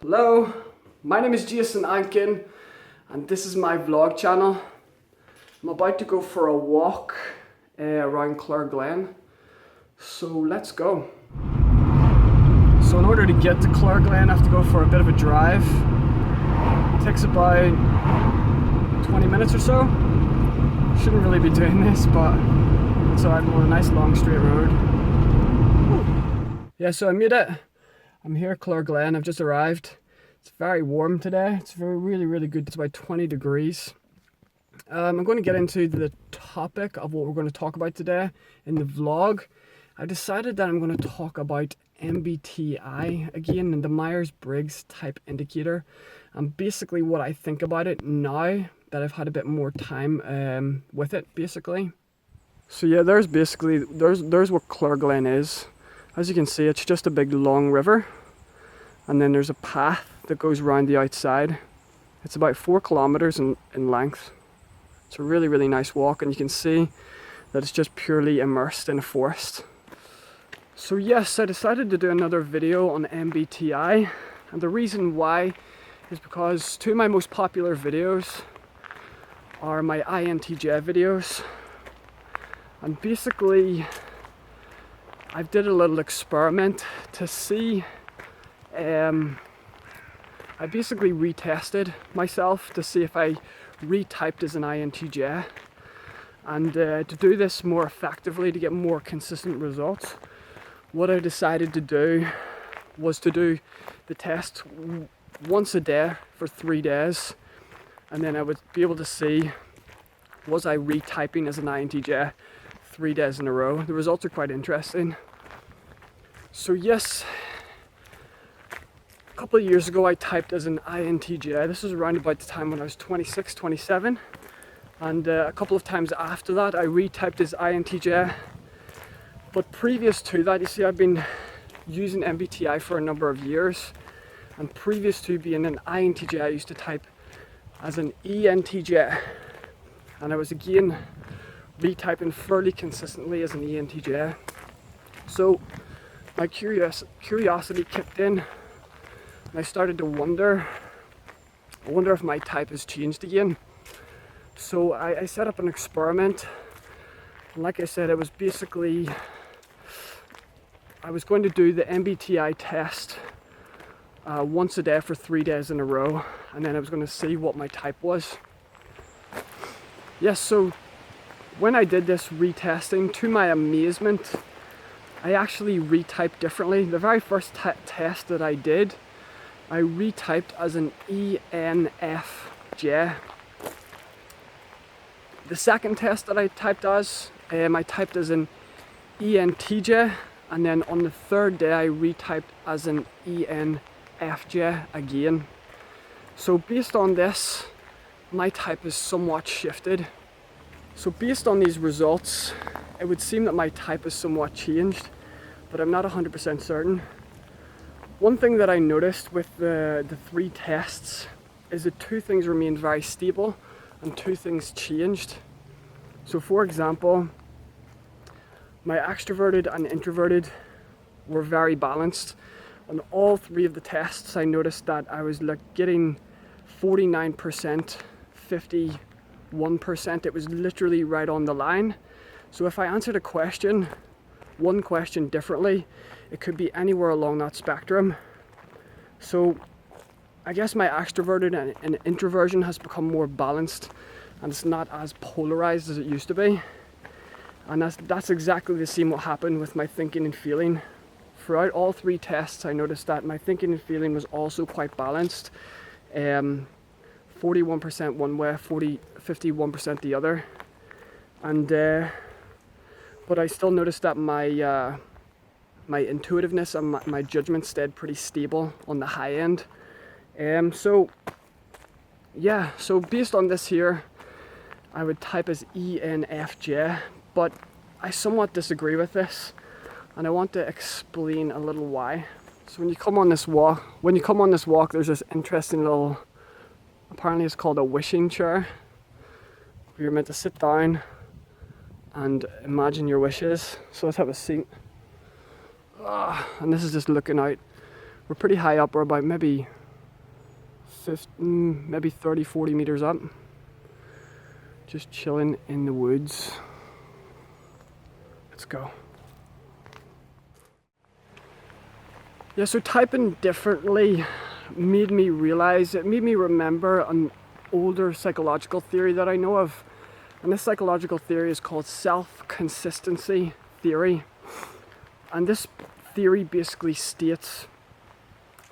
Hello, my name is Jason Ankin and this is my vlog channel. I'm about to go for a walk around Glen. So let's go. So in order to get to Glen, I have to go for a bit of a drive. It takes about 20 minutes or so. Shouldn't really be doing this, but it's alright. I'm on a nice long straight road. Yeah, so I made it. I'm here at Glen. I've just arrived. It's very warm today. It's really good. It's about 20 degrees. I'm going to get into the topic of what we're going to talk about today in the vlog. I decided that I'm going to talk about MBTI again, and the Myers-Briggs type indicator, and basically what I think about it now that I've had a bit more time with it, basically. So yeah, there's what Glen is. As you can see, it's just a big long river, and then there's a path that goes around the outside. It's about 4 kilometers in length. It's a really nice walk, and you can see that it's just purely immersed in a forest. So yes, I decided to do another video on MBTI, and the reason why is because 2 of my most popular videos are my INTJ videos, and basically I did a little experiment to see, I basically retested myself to see if I retyped as an INTJ, and to do this more effectively, to get more consistent results, what I decided to do was to do the test once a day for 3 days, and then I would be able to see, was I retyping as an INTJ 3 days in a row. The results are quite interesting. So yes, a couple of years ago I typed as an INTJ. This was around about the time when I was 26, 27. And a couple of times after that I retyped as INTJ. But previous to that, you see, I've been using MBTI for a number of years. And previous to being an INTJ, I used to type as an ENTJ. And I was again retyping fairly consistently as an ENTJ. So my curiosity kicked in, and I started to wonder if my type has changed again. So I set up an experiment, and like I said, it was basically, I was going to do the MBTI test once a day for 3 days in a row, and then I was going to see what my type was. Yes, so when I did this retesting, to my amazement, I actually retyped differently. The very first test that I did, I retyped as an ENFJ. The second test that I typed as, I typed as an ENTJ, and then on the third day I retyped as an ENFJ again. So based on this, my type is somewhat shifted. So based on these results, it would seem that my type is somewhat changed, but I'm not 100% certain. One thing that I noticed with the 3 tests is that 2 things remained very stable and 2 things changed. So for example, my extroverted and introverted were very balanced. On all 3 of the tests, I noticed that I was getting 49%, 51%. It was literally right on the line. So if I answered one question differently, it could be anywhere along that spectrum. So I guess my extroverted and introversion has become more balanced, and it's not as polarized as it used to be. And that's exactly the same what happened with my thinking and feeling. Throughout all 3 tests, I noticed that my thinking and feeling was also quite balanced. 41% one way, 51% the other. And but I still noticed that my intuitiveness and my judgment stayed pretty stable on the high end. So yeah, so based on this here, I would type as ENFJ, but I somewhat disagree with this, and I want to explain a little why. So when you come on this walk, there's this interesting little, apparently it's called a wishing chair, where you're meant to sit down and imagine your wishes. So let's have a seat. And this is just looking out. We're pretty high up. We're about maybe maybe 30-40 meters up, just chilling in the woods. Let's go. Yeah, so typing differently made me remember an older psychological theory that I know of. And this psychological theory is called self-consistency theory. And this theory basically states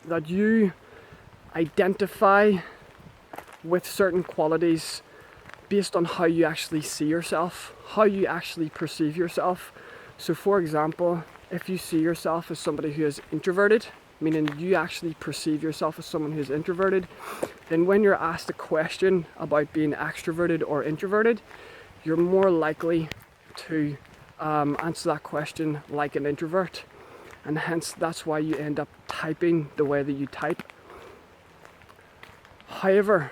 that you identify with certain qualities based on how you actually see yourself, how you actually perceive yourself. So for example, if you see yourself as somebody who is introverted, meaning you actually perceive yourself as someone who's introverted, then when you're asked a question about being extroverted or introverted, you're more likely to answer that question like an introvert. And hence that's why you end up typing the way that you type. However,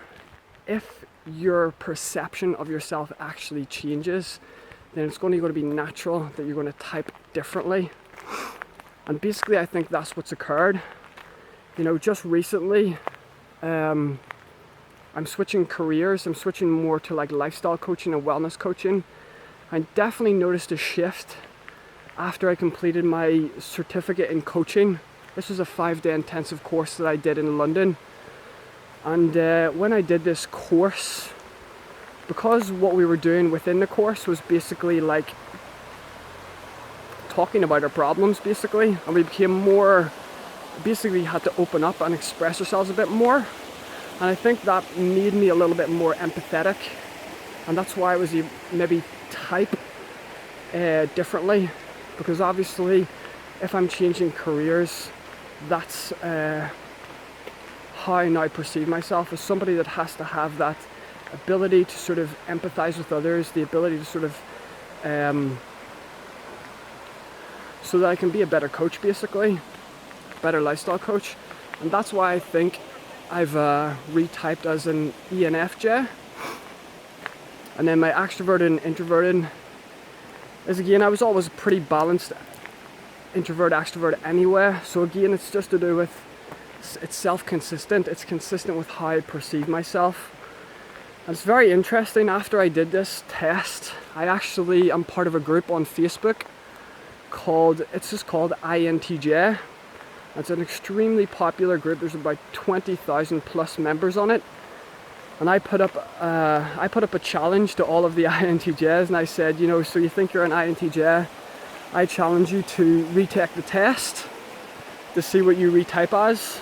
if your perception of yourself actually changes, then it's going to be natural that you're going to type differently. And basically I think that's what's occurred. You know, just recently I'm switching careers. I'm switching more to like lifestyle coaching and wellness coaching. I definitely noticed a shift after I completed my certificate in coaching. This was a 5-day intensive course that I did in London. And when I did this course, because what we were doing within the course was basically like talking about our problems basically, and we became more, basically had to open up and express ourselves a bit more. And I think that made me a little bit more empathetic, and that's why I was maybe type differently, because obviously if I'm changing careers, that's how I now perceive myself as somebody that has to have that ability to sort of empathize with others, the ability to sort of so that I can be a better coach, basically, better lifestyle coach. And that's why I think I've retyped as an ENFJ. And then my extroverted and introverted is, again, I was always pretty balanced introvert extrovert anyway, so again it's just to do with, it's self-consistent, it's consistent with how I perceive myself. And it's very interesting, after I did this test, I actually am part of a group on Facebook called INTJ. It's an extremely popular group. There's about 20,000 plus members on it. And I put up a challenge to all of the INTJs, and I said, you know, so you think you're an INTJ? I challenge you to retake the test to see what you retype as.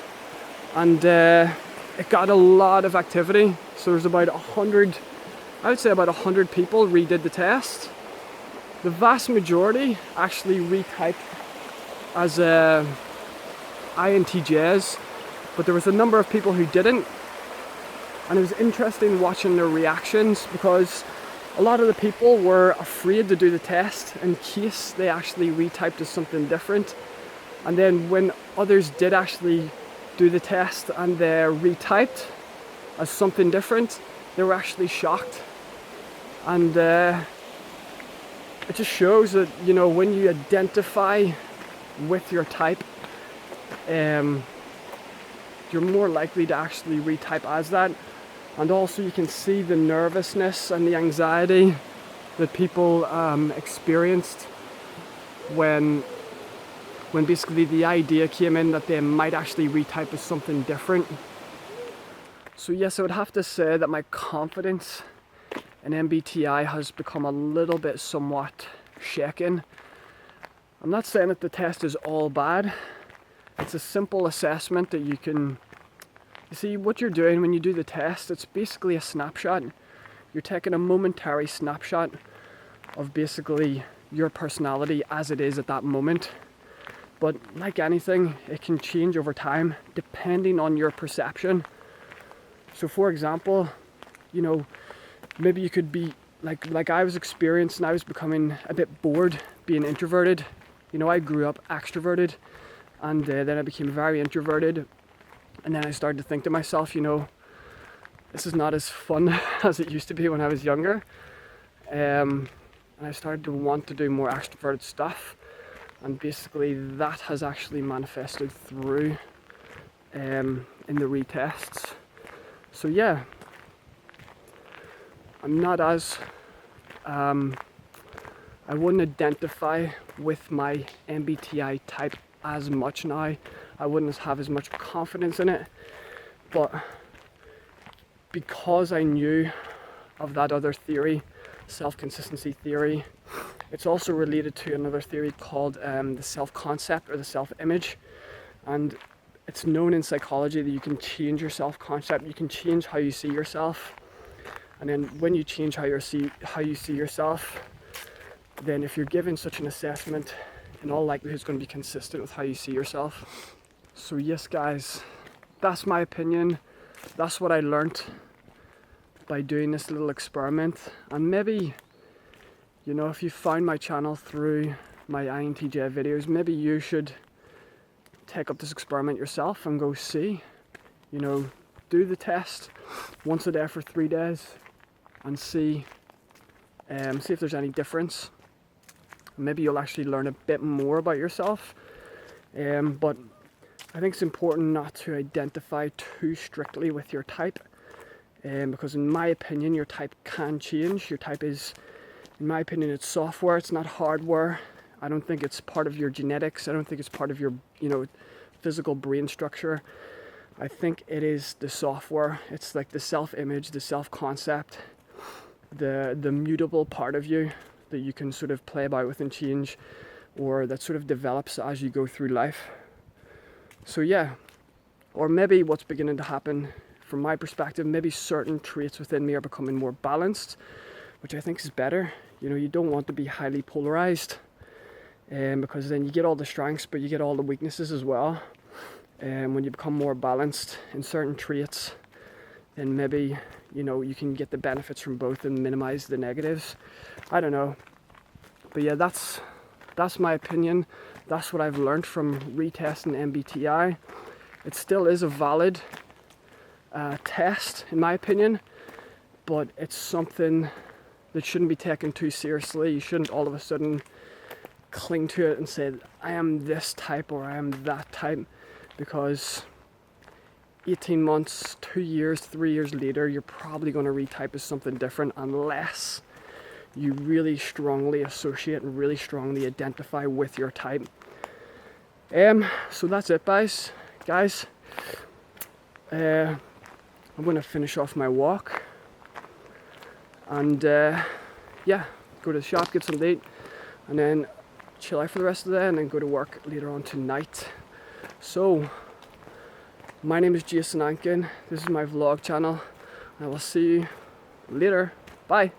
And it got a lot of activity. So there's about 100, I would say about 100 people redid the test. The vast majority actually retyped as INTJs, but there was a number of people who didn't. And it was interesting watching their reactions, because a lot of the people were afraid to do the test in case they actually retyped as something different. And then when others did actually do the test and they retyped as something different, they were actually shocked. And it just shows that, you know, when you identify with your type, you're more likely to actually retype as that. And also you can see the nervousness and the anxiety that people experienced when basically the idea came in that they might actually retype as something different. So yes, I would have to say that my confidence in MBTI has become a little bit somewhat shaken. I'm not saying that the test is all bad. It's a simple assessment that you can, you see what you're doing when you do the test, it's basically a snapshot. You're taking a momentary snapshot of basically your personality as it is at that moment. But like anything, it can change over time depending on your perception. So for example, you know, maybe you could be like I was experiencing, I was becoming a bit bored being introverted. You know, I grew up extroverted, and then I became very introverted. And then I started to think to myself, you know, this is not as fun as it used to be when I was younger. And I started to want to do more extroverted stuff. And basically that has actually manifested through in the retests. So yeah, I'm not as, I wouldn't identify with my MBTI type as much now. I wouldn't have as much confidence in it, but because I knew of that other theory, self-consistency theory, it's also related to another theory called the self-concept or the self-image. And it's known in psychology that you can change your self-concept, you can change how you see yourself. And then when you change how you see yourself, then if you're given such an assessment, in all likelihood it's going to be consistent with how you see yourself. So yes guys, that's my opinion. That's what I learned by doing this little experiment. And maybe, you know, if you found my channel through my INTJ videos, maybe you should take up this experiment yourself and go see, you know, do the test once a day for 3 days and see if there's any difference. Maybe you'll actually learn a bit more about yourself. But I think it's important not to identify too strictly with your type, because in my opinion your type can change. Your type is, in my opinion, it's software, it's not hardware. I don't think it's part of your genetics. I don't think it's part of your, you know, physical brain structure. I think it is the software. It's like the self-image, the self-concept, the mutable part of you that you can sort of play about with and change, or that sort of develops as you go through life. So yeah, or maybe what's beginning to happen from my perspective, maybe certain traits within me are becoming more balanced, which I think is better. You know, you don't want to be highly polarized, because then you get all the strengths, but you get all the weaknesses as well. And when you become more balanced in certain traits, then maybe, you know, you can get the benefits from both and minimize the negatives. I don't know. But yeah, that's my opinion. That's what I've learned from retesting MBTI. It still is a valid test, in my opinion, but it's something that shouldn't be taken too seriously. You shouldn't all of a sudden cling to it and say, I am this type or I am that type, because 18 months, 2 years, 3 years later, you're probably going to retype as something different unless you really strongly associate and really strongly identify with your type. So that's it, guys. I'm going to finish off my walk and yeah, go to the shop, get something to eat, and then chill out for the rest of the day, and then go to work later on tonight. So my name is Jason Ankin. This is my vlog channel. I will see you later. Bye.